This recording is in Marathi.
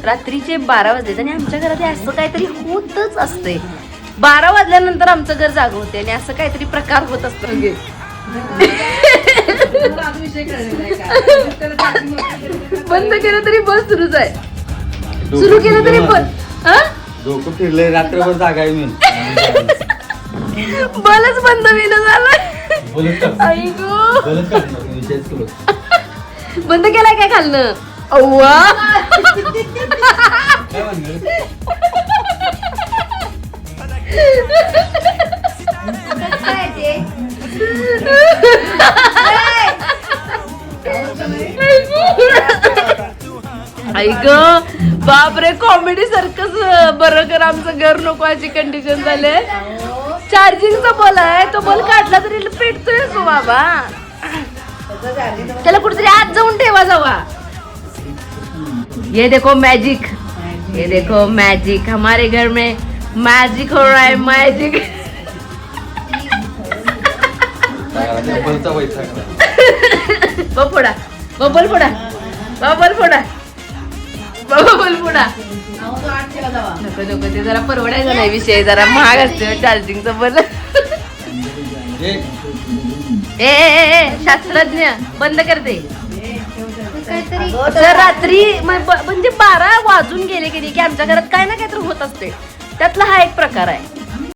रात्रीचे 12 वाजले आणि आमच्या घरात हे असं काहीतरी होतच असते. 12 वाजल्यानंतर आमचं घर जाग होते आणि असं काहीतरी प्रकार होत असतो. बंद केलं तरी बस सुरूच आहे, सुरू केलं तरी बंद. डोकं फिरलंय, रात्रभर जागा आहे मी. बलच बंद विना झालं. बंद केलाय काय खाल्लं? अव्वा ऐक बापरे, कॉमेडी सारखंच बरं कर, आमचं घर नको अशी कंडिशन झाले. चार्जिंगचा बल आहे, तो बल काढला तरी पेटतोय तो बाबा. त्याला कुठेतरी आत जाऊन ठेवा जावा. ये देखो मैजिक, ये देखो मैजिक, हमारे घर में मैजिक हो रहा है, मैजिक. फोडा बबल फोडा, बबल फोडा, बबल फोडा. नको नको, ते जरा परवडायचा नाही विषय, जरा महाग असते चार्जिंगचा बल. ए शास्त्रज्ञ बंद करते. सर रात्री म्हणजे 12 वाजून गेले की आमच्या घरात काय ना काय तर होत असते. त्यातला हा एक प्रकार आहे.